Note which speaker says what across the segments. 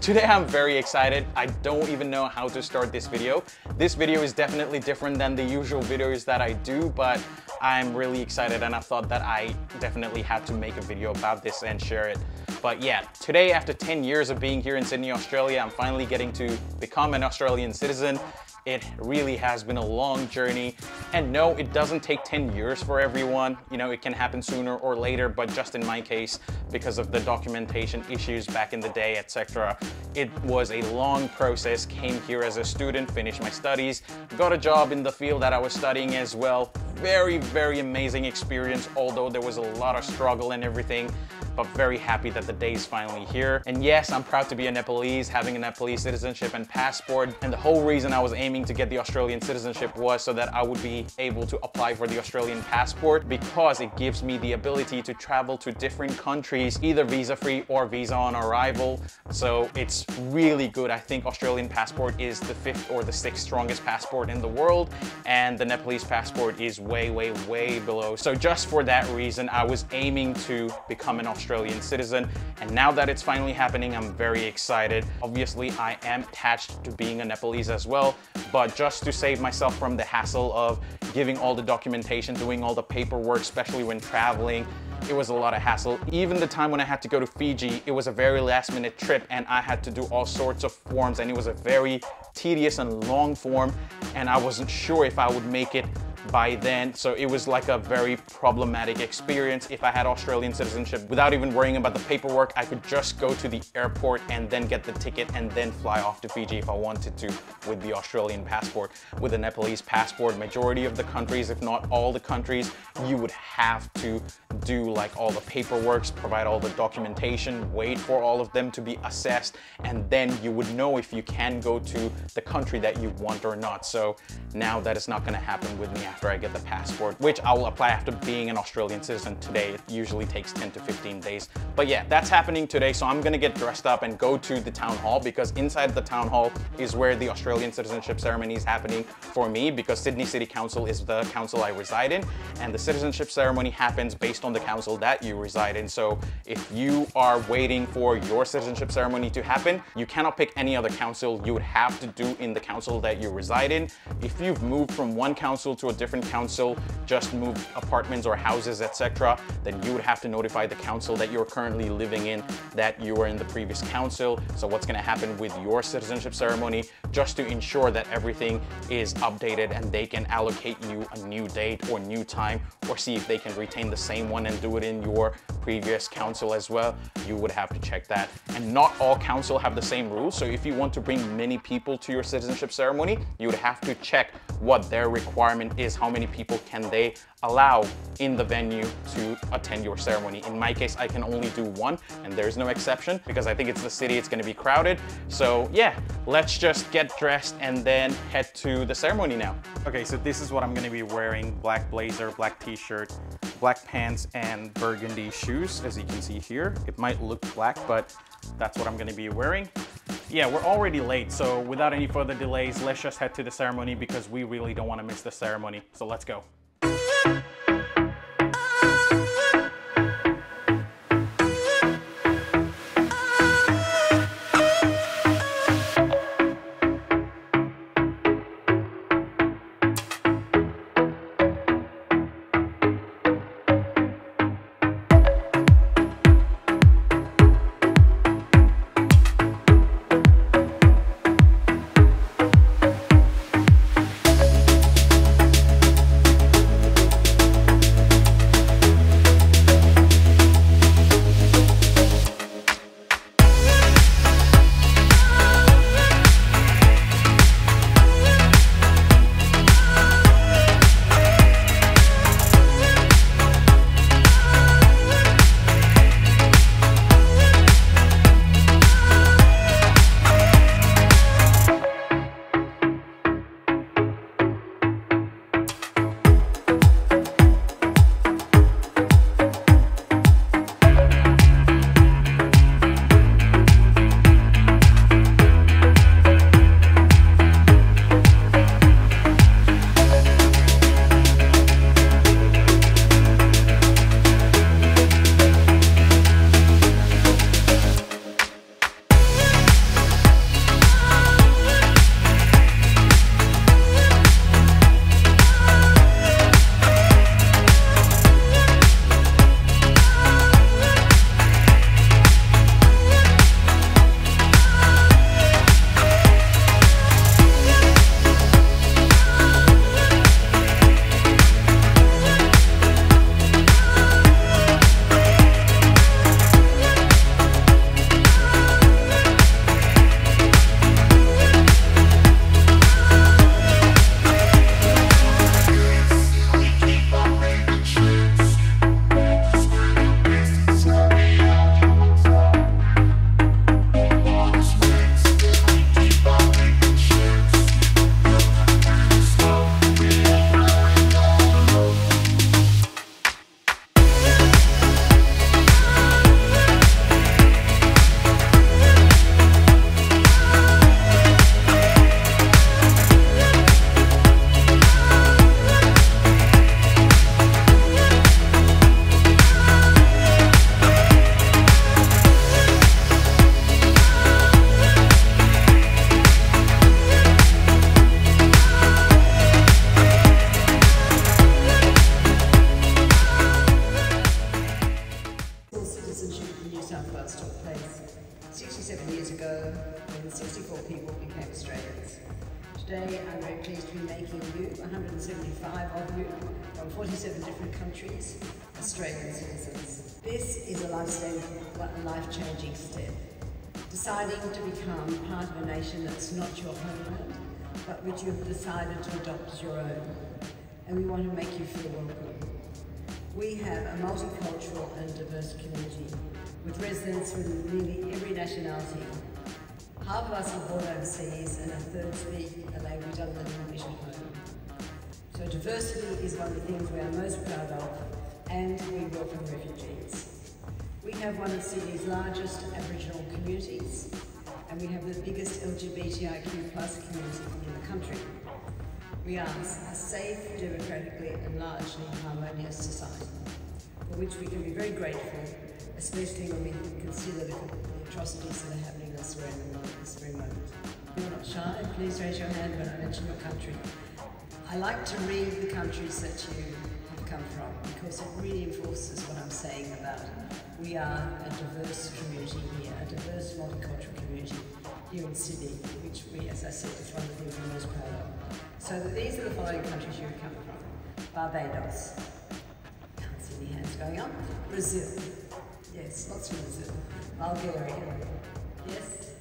Speaker 1: Today I'm very excited. I don't even know how to start this video. This video is definitely different than the usual videos that I do, but I'm really excited and I thought that I definitely had to make a video about this and share it. But yeah, today after 10 years of being here in Sydney, Australia, I'm finally getting to become an Australian citizen. It really has been a long journey, and no, it doesn't take 10 years for everyone. You know, it can happen sooner or later, but just in my case, because of the documentation issues back in the day, etc., it was a long process. Came here as a student, finished my studies, got a job in the field that I was studying as well. Very amazing experience, although there was a lot of struggle and everything, but very happy that the day is finally here. And yes, I'm proud to be a Nepalese, having a Nepalese citizenship and passport. And the whole reason I was aiming to get the Australian citizenship was so that I would be able to apply for the Australian passport, because it gives me the ability to travel to different countries, either visa-free or visa on arrival. So it's really good. I think Australian passport is the 5th or the 6th strongest passport in the world, and the Nepalese passport is way below. So just for that reason, I was aiming to become an Australian citizen, and now that it's finally happening, I'm very excited. Obviously, I am attached to being a Nepalese as well, but just to save myself from the hassle of giving all the documentation, doing all the paperwork, especially when traveling, it was a lot of hassle. Even the time when I had to go to Fiji, it was a very last minute trip and I had to do all sorts of forms, and it was a very tedious and long form, and I wasn't sure if I would make it by then. So it was like a very problematic experience. If I had Australian citizenship, without even worrying about the paperwork, I could just go to the airport and then get the ticket and then fly off to Fiji if I wanted to with the Australian passport. With a Nepalese passport, majority of the countries, if not all the countries, you would have to do like all the paperwork, provide all the documentation, wait for all of them to be assessed, and then you would know if you can go to the country that you want or not. So now that is not going to happen with me after I get the passport, which I will apply after being an Australian citizen today. It usually takes 10 to 15 days. But yeah, that's happening today. So I'm gonna get dressed up and go to the town hall, because inside the town hall is where the Australian citizenship ceremony is happening for me, because Sydney City Council is the council I reside in, and the citizenship ceremony happens based on the council that you reside in. So if you are waiting for your citizenship ceremony to happen, you cannot pick any other council. You would have to do in the council that you reside in. If you've moved from one council to a different council, just moved apartments or houses, etc., then you would have to notify the council that you're currently living in that you were in the previous council. So what's going to happen with your citizenship ceremony, just to ensure that everything is updated and they can allocate you a new date or new time, or see if they can retain the same one and do it in your previous council as well, you would have to check that. And not all council have the same rules. So if you want to bring many people to your citizenship ceremony, you would have to check what their requirement is. How many people can they allow in the venue to attend your ceremony? In my case, I can only do one, and there's no exception because I think it's the city, it's going to be crowded. So yeah, let's just get dressed and then head to the ceremony now. Okay, so this is what I'm going to be wearing: black blazer, black t-shirt, black pants, and burgundy shoes. As you can see here, it might look black, but that's what I'm going to be wearing. Yeah, we're already late, so without any further delays, let's just head to the ceremony, because we really don't want to miss the ceremony. So let's go.
Speaker 2: years ago when 64 people became Australians. Today, I'm very pleased to be making you, 175 of you, from 47 different countries, Australian citizens. This is a life-changing step. Deciding to become part of a nation that's not your homeland, but which you've decided to adopt as your own. And we want to make you feel welcome. We have a multicultural and diverse community with residents from nearly every nationality. Half of us are born overseas and a third speak a language other than English at home. So diversity is one of the things we are most proud of, and we welcome refugees. We have one of Sydney's largest Aboriginal communities, and we have the biggest LGBTIQ+ community in the country. We are a safe, democratically and largely harmonious society, for which we can be very grateful, especially when we consider the atrocities that are happening elsewhere in the world at this very moment. If you're not shy, please raise your hand when I mention your country. I like to read the countries that you have come from because it really enforces what I'm saying about we are a diverse community here, a diverse multicultural community here in Sydney, which we, as I said, is one of the things we're most proud of. So these are the following countries you come from. Barbados. Can't see any hands going up. Brazil. Yes, lots from Brazil. Bulgaria. Yes.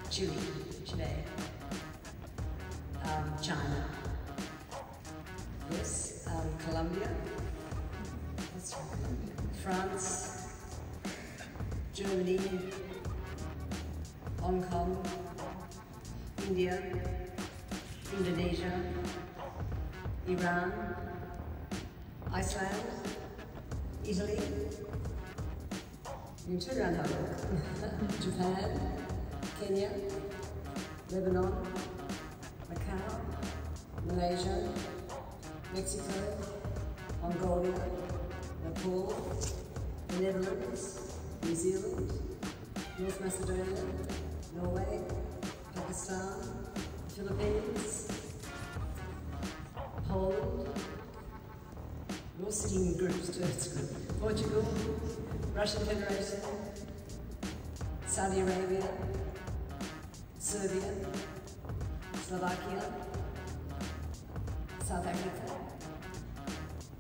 Speaker 2: Chile. China. Yes. Colombia. What's from Colombia? France. Germany. Hong Kong. India. Indonesia. Iran. Iceland. Italy. You can turn around and have a look. Japan, Kenya, Lebanon, Macau, Malaysia, Mexico, Mongolia, Nepal, the Netherlands, New Zealand, North Macedonia, Norway, Pakistan, Philippines, Poland. We're all sitting in groups too, it's good. Portugal, Russian Federation, Saudi Arabia, Serbia, Slovakia, South Africa,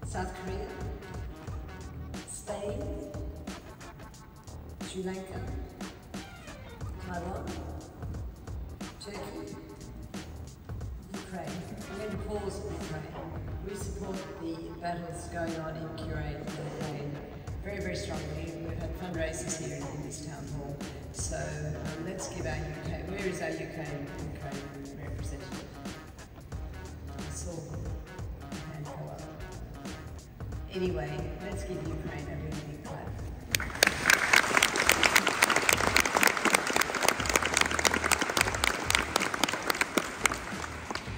Speaker 2: South Korea, Spain, Sri Lanka, Taiwan, Turkey, Ukraine. I'm going to pause with Ukraine. We support the battles going on in Ukraine very, very strongly. We've had fundraisers here in this town hall. So let's give our UK, where is our UK representative? I saw a hand go up. Anyway, let's give Ukraine a really big clap.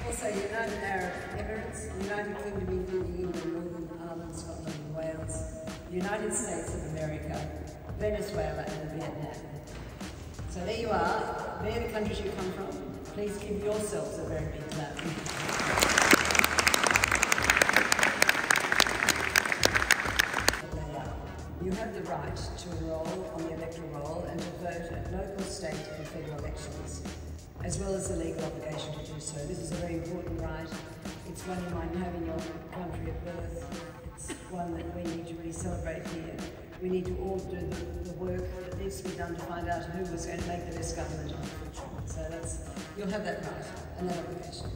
Speaker 2: Also, United Arab Emirates, United Kingdom, England, Northern Ireland, Scotland and Wales, United States of America, Venezuela and Vietnam. So there you are, they're the countries you come from. Please give yourselves a very big clap. You have the right to enrol on the electoral roll and to vote at local, state and federal elections, as well as the legal obligation to do so. This is a very important right. It's one you might have in your country of birth. It's one that we need to really celebrate here. We need to all do the work that needs to be done to find out who was going to make the best government in the future. So you'll have that right and that obligation.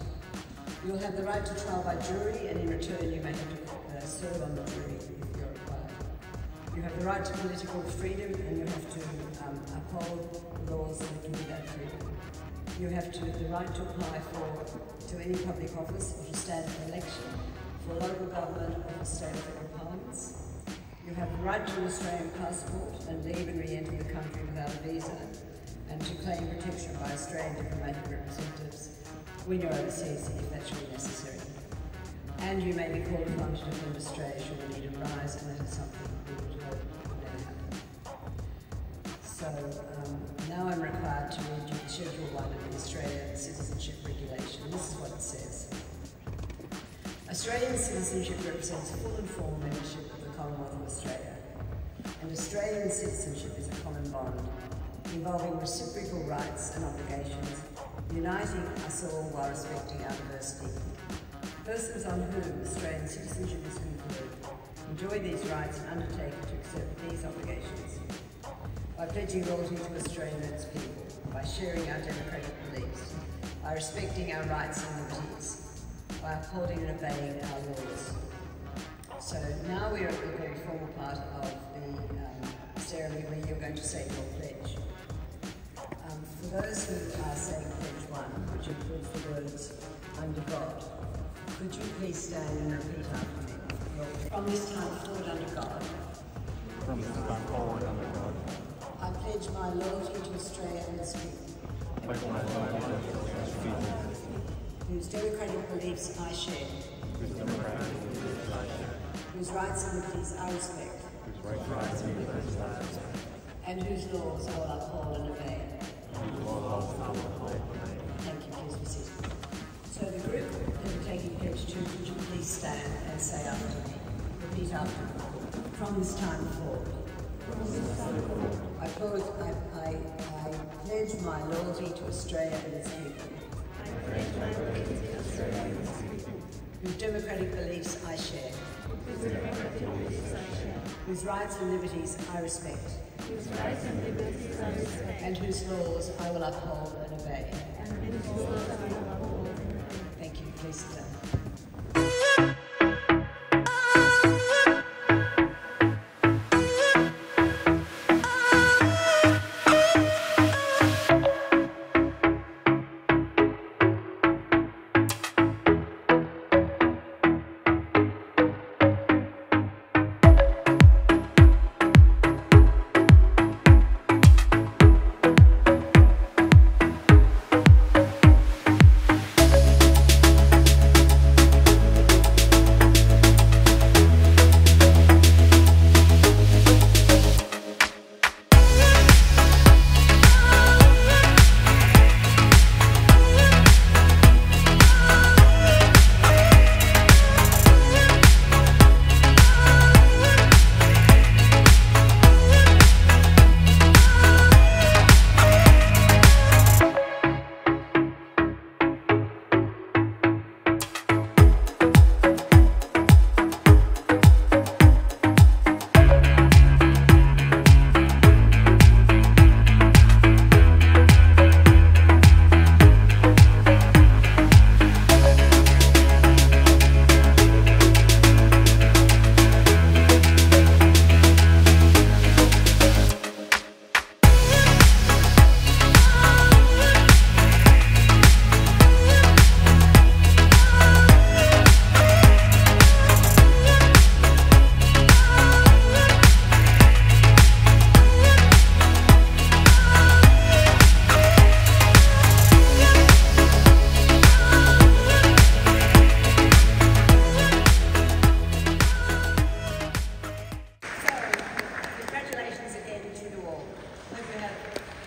Speaker 2: You'll have the right to trial by jury, and in return you may have to serve on the jury if you're required. You have the right to political freedom, and you have to uphold laws that give you that freedom. You have the right to apply to any public office or to stand for election, for local government or for state or federal parliaments. You have the right to an Australian passport and leave and re-enter the country without a visa, and to claim protection by Australian diplomatic representatives when you're overseas if that's really necessary. And you may be called upon to defend Australia should the need arise, and that is something we would hope will never happen. So now I'm required to read you Schedule 1 of the Australian Citizenship Regulation. This is what it says. Australian citizenship represents full and formal membership of the Commonwealth of Australia, and Australian citizenship is a common bond. involving reciprocal rights and obligations, uniting us all while respecting our diversity. Persons on whom Australian citizenship is conferred enjoy these rights and undertake to accept these obligations by pledging loyalty to Australia and its people, by sharing our democratic beliefs, by respecting our rights and liberties, by upholding and obeying our laws. So now we are at the very formal part of the ceremony where you're going to say your pledge. For those who are saying pledge 1, which includes the words, under God, could you please stand and repeat after me? From this time forward under God.
Speaker 3: From this time forward under God.
Speaker 2: I pledge my loyalty to Australia and its people.
Speaker 3: Pledge my loyalty to its people.
Speaker 2: Whose democratic beliefs I share.
Speaker 3: Whose democratic beliefs I share.
Speaker 2: Whose rights and liberties I respect.
Speaker 3: Whose rights and liberties I respect.
Speaker 2: And whose laws I will uphold and obey.
Speaker 3: Whose laws I will uphold and obey.
Speaker 2: Thank you, please be seated. So the group that are taking pledge 2, could you please stand and say after me? Repeat after me. From this time forward. I pledge my loyalty to Australia and its people. Whose democratic beliefs I share. Whose rights and liberties I respect. And whose laws I will uphold and obey. Thank you. Please sit down.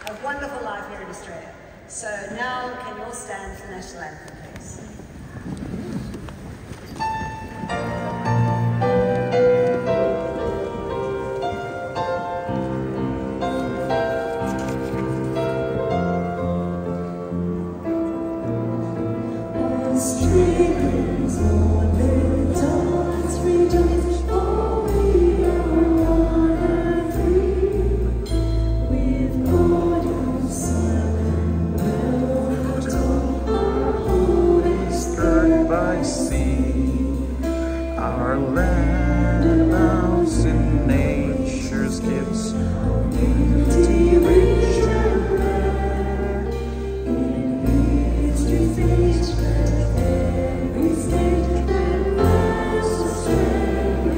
Speaker 2: A wonderful life here in Australia. So now can you all stand for the national anthem, please?
Speaker 3: Our land abounds in nature's gifts, unity rich and rare. In history's age, let every state and mass Australia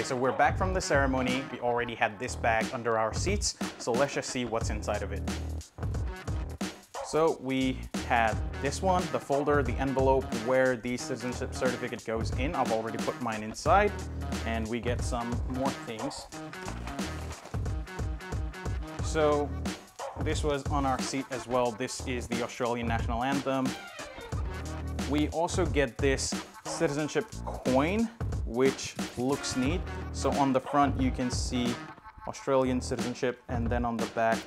Speaker 1: Okay, so we're back from the ceremony. We already had this bag under our seats, so let's just see what's inside of it. So we had this one, the folder, the envelope where the citizenship certificate goes in. I've already put mine inside, and we get some more things. So this was on our seat as well. This is the Australian national anthem. We also get this citizenship coin, which looks neat. So on the front you can see Australian citizenship, and then on the back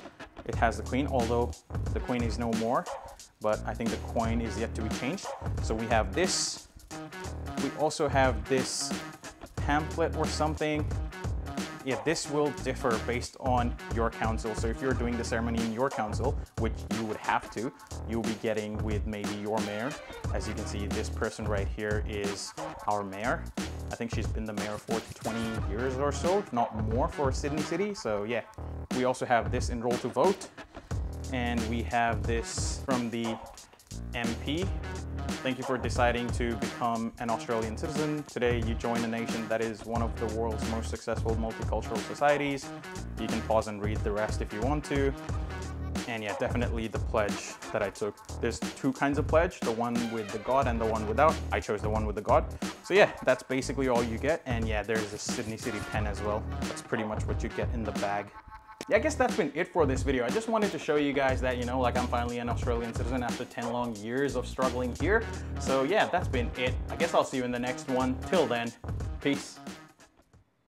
Speaker 1: it has the Queen, although the Queen is no more, but I think the coin is yet to be changed. So we have this. We also have this pamphlet or something. Yeah, this will differ based on your council. So if you're doing the ceremony in your council, which you would have to, you'll be getting with maybe your mayor. As you can see, this person right here is our mayor. I think she's been the mayor for 20 years or so, if not more, for Sydney City. So yeah, we also have this enroll to vote. And we have this from the MP. Thank you for deciding to become an Australian citizen. Today you join a nation that is one of the world's most successful multicultural societies. You can pause and read the rest if you want to. And yeah, definitely the pledge that I took. There's two kinds of pledge, the one with the God and the one without. I chose the one with the God. So yeah, that's basically all you get. And yeah, there's a Sydney City pen as well. That's pretty much what you get in the bag. Yeah, I guess that's been it for this video. I just wanted to show you guys that, you know, like I'm finally an Australian citizen after 10 long years of struggling here. So yeah, that's been it. I guess I'll see you in the next one. Till then, peace.